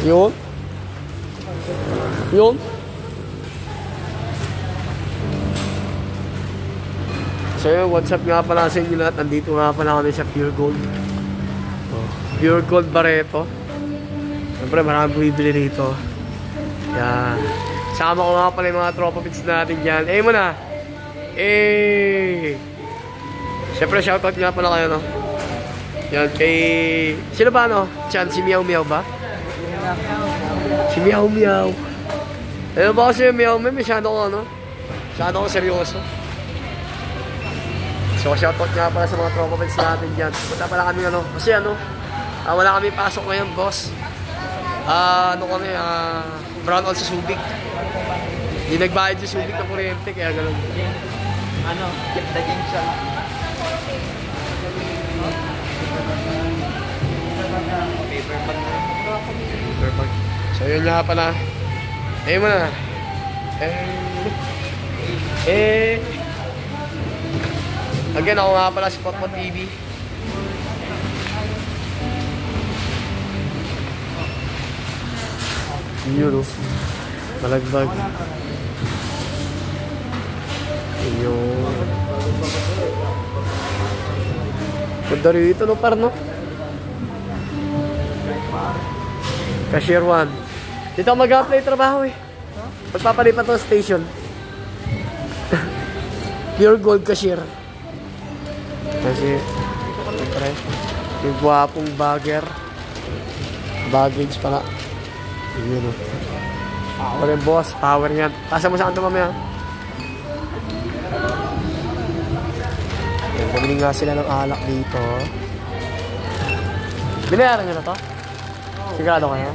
Yun. Yun. So yun, what's up nga pala sa inyo lahat. Nandito nga pala kami sa Pure Gold. Pure Gold Barreto. Siyempre maraming bumibili rito. Yan. Sama ko nga pala yung mga tropa pits natin dyan. Eh muna. Eh. Siyempre shoutout nga pala kayo, no? Yan kay... Sino ba, no? Chan, si Meow Meow ba? Si Meow Meow. Ano ba kasi yung Meow Meow? Masyado ko, ano? Masyado ko seryoso. So, shoutout nga pala sa mga tropa pits natin dyan. Punta pala kami, ano? Kasi, ano? Wala kami pasok ngayon, boss. Ano kami, brown out sa Subic. Hindi nagbayad sa Subic ng kuryente, kaya gano'n. Ano? Keep the game siya. Paper bag. So, yun nga pala. Eh, muna. Again, ako nga pala si Potpot TV. Yun, oh. Malagbag. Yun. Ganda rito, no, par, no? Cashier 1. Dito ako mag-apply trabaho, eh. Magpapalipat to station. Pure Gold Cashier. Kasi, yung gwapong bagger. Baggage pa nga. Yun, oh. Power yung boss, power yan. Pasa mo sa kanto mamaya. Yan, bumili nga sila ng alak dito. Binayaran nyo na to? Sigurado kayo?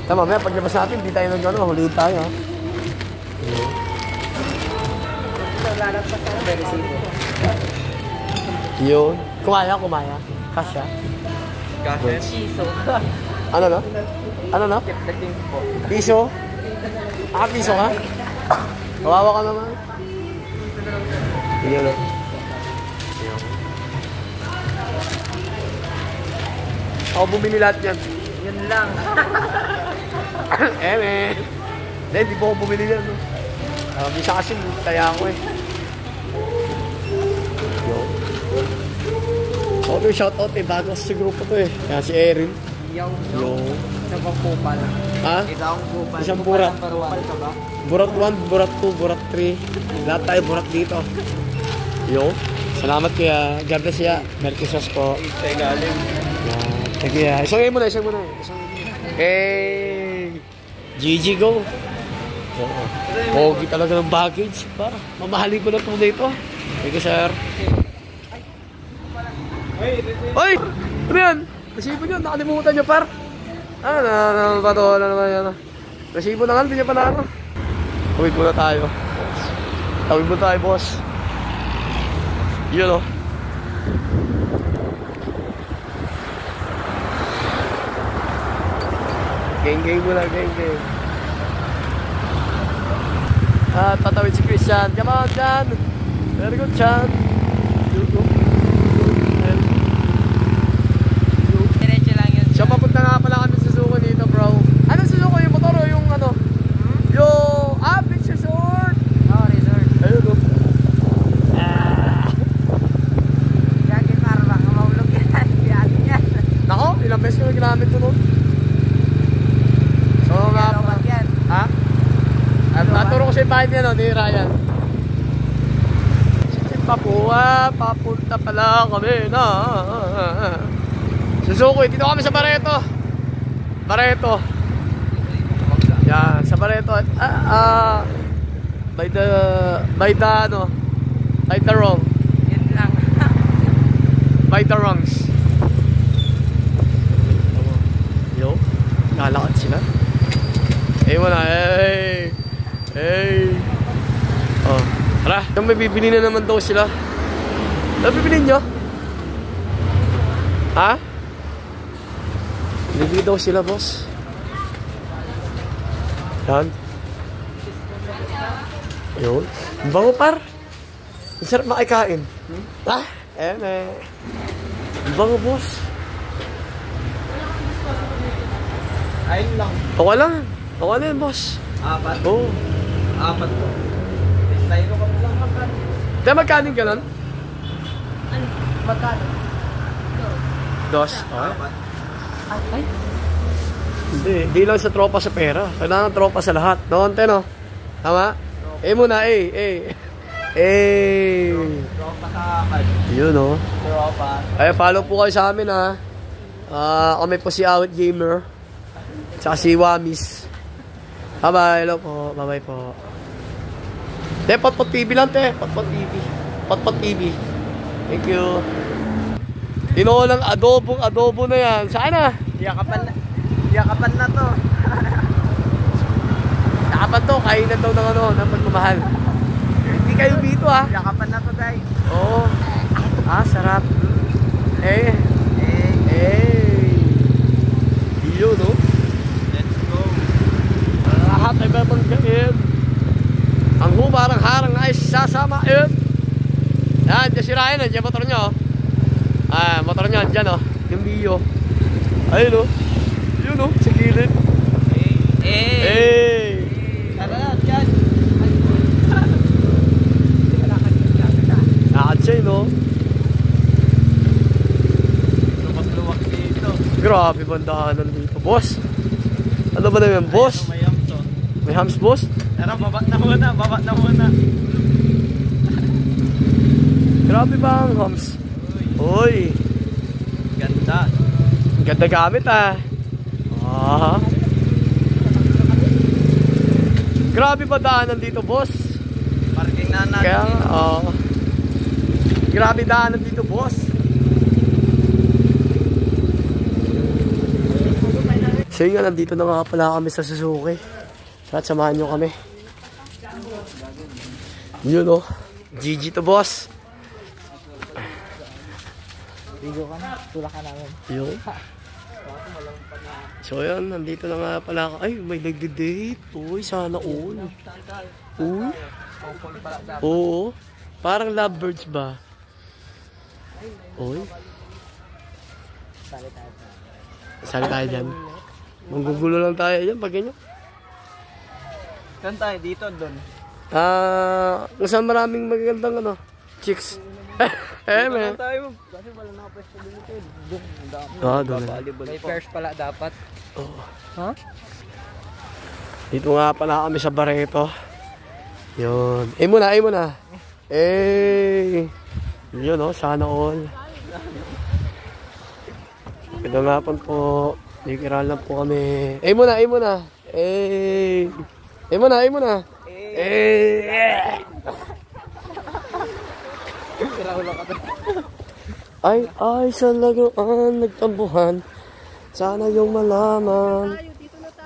Tama, mamaya paglabas natin, di tayo nag-ano, huliin tayo. Yun. Kumaya. Kasya. Piso. Ano na? Ano na? Piso? Piso ka? Kawawa ka naman. Yun, no? Ako bumili lahat yan. Yun lang. Hindi po ako bumili yan, no? Bisa kasi, kaya ako, eh. Yun. So, shoutout, eh. Bago sa grupo to, eh. Kaya si Erin. Yung isang pang kupal. Ha? Isang burat. Kupal ka ba? Burat 1, burat 2, burat 3. Lahat tayo burat dito. Yo. Salamat kaya God bless ya. Merry Christmas po. Galing. Thank you ya. Isang muna. Hey! GG go. Pogi talaga ng baggage. Mamahalin ko na ito dito. Thank you, sir. Hoy! Ano yan? Resibo nyo, nakalimutan nyo, par. Bato na naman yan. Resibo na nga, hindi nyo pa na ano. Tawid muna tayo. Boss. Yun, oh. Gang muna, gang. Tatawid si Christian. Come on, Chan. Very good, Chan. So, papunta nga pala kami sa Suzuko dito, bro. Anong Suzuko? Yung motor o yung ano? Yung... beach resort! Resort. Ayun, no? Gagi para baka mahulog yan. Nako, ilang beses ko na ginamit ito, no? So, nga pa. Ha? Naturo ko sa yung bahay niya, no? Ni Ryan. Papua, papunta pala kami na. Suzuko, dito kami sa Barreto. Yan, sa Barreto. By the wrong. Yun lang. By the wrongs. Yo, nalakad sila. Wala, hey. Oh, tara. Yung may bibili na naman daw sila. Ano bibili nyo? Ha? Bibili daw sila, boss. Yan. Yun. Bango, par. Ang sarap makikain. Ha? Ang bango, boss. Ayun lang. Okay lang. Okay lang, boss. Apat. Oo. Apat po. Stylo ka lang magkano. Kaya magkano yung ganun? Magkano? Dos. Okay. Apat. Ay, Hindi lang sa tropa sa pera. Kailangan tropa sa lahat. Noon, no? Tama? Muna, Tropa sa akin. Yun, no? Tropa. Ay, follow po kayo sa amin, ha? Kami po si Awit Gamer. Tsaka si Wamis. Bye-bye. Hello po. Bye-bye po. Potpot TV lang, te. Potpot TV. Potpot TV. Thank you. Tinolang adobo na yan. Saan na? Yakapan na to. Nakapan to. Kainan daw ng pagmamahal. Hindi kayo dito, ha? Yakapan na to, guys. Oo. Sarap. Eh. Iyo, no? Let's go. Lahat ay babanggain. Ang humarang harang ay sasamain. Yan, dyan si Ryan. Dyan motor nyo. Motor nyo. Dyan, oh. Yung Mio. Ayun, oh. Yun, oh. Sa gilid. Hey! Tara, dyan. Nakad siya, no? Luwak-luwak dito. Grabe bandaanan dito, boss. Ano ba naman, boss? May hamso. May hams, boss? Tara, baba na muna. Grabe ba ang hams? Uy! Ganda. Ganda gamit, Grabe ba daanan dito, boss? Parking na natin. Kaya, grabe daanan dito, boss. So yun nga, nandito na nga pala kami sa Suzuki. At samahan nyo kami. Yun, oh. GG to, boss. Bigo ka na. Tulak ka namin. Yun. So yun, nandito na nga pala ako. Ay, may nagde-date. Uy, sana all. Uy. Oo. Parang lovebirds ba? Uy. Sali tayo dyan. Manggugulo lang tayo dyan pag ganyan. Saan tayo? Dito, doon. Kung saan maraming magagandang chicks. Dito tayo. Kasi wala nakapwesto dito. Doon. May pairs pala dapat. Oo. Ha? Dito nga pala kami sa Barreto. Yun. Muna. Yun, oh. Sana all. Ito nga po. Nagkiral lang po kami. Muna. Ay, sa laruan nagtambuhan. Sana yung malaman.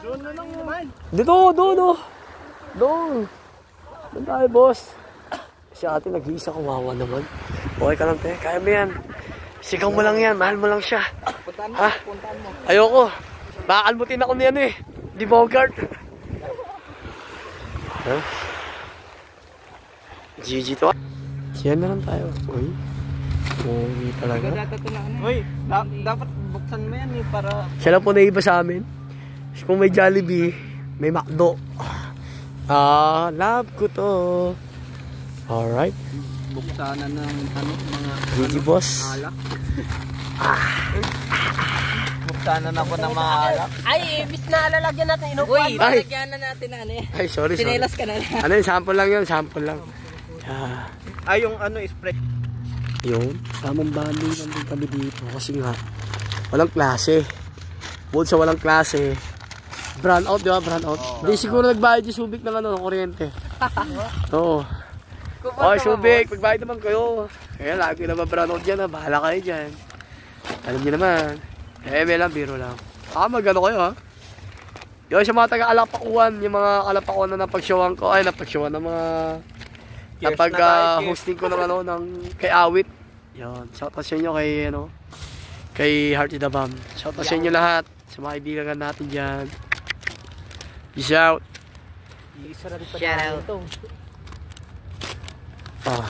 Doon na lang naman. Dito, doon. Doon tayo, boss. Si ate nag-iisa, kawawa naman. Okay ka lang, te. Kaya mo yan. Sigaw mo lang yan. Mahal mo lang siya. Puntahan mo. Ayoko. Bakakalmutin ako niyan, eh. Di Bogart. GG to. Siyan na lang tayo. Uy. Uy, talaga. Uy, dapat buksan mo yan para... Siya lang po naiba sa amin. Kung may Jollibee, may McDo. Love ko to. Alright. Buksanan ng mga... GG, boss. Alak. Buksanan ako ng mga alak. ay, bis na lalagyan natin. Inupuan Uy, ba? ay. Lalagyan na natin na ano eh. Ay, sorry. Sinelas ka na lang. Ano yun? Sample lang yun. Sample lang. Yung spray. Yun. Tamang banding nandun kami dito. Kasi nga, walang klase. Bukod sa walang klase, brand out, di ba? Brand out. Hindi siguro nagbayad yung Subic ng ng kuryente. Oo. Okay, Subic, magbayad naman kayo. Kaya lagi naman brand out dyan, bahala kayo dyan. Alam niyo naman. May lang, biro lang. Magano kayo, ha? Yung sa mga taga-alapakuan, yung mga alapakuan na napag-showan ko, napag-showan ng mga napag-hosting ko ng kay Awit. Yun, shoutout sa inyo kay Hearty the Bomb. Shoutout sa inyo lahat, sa mga kaibigan natin dyan. Peace out. Shout out.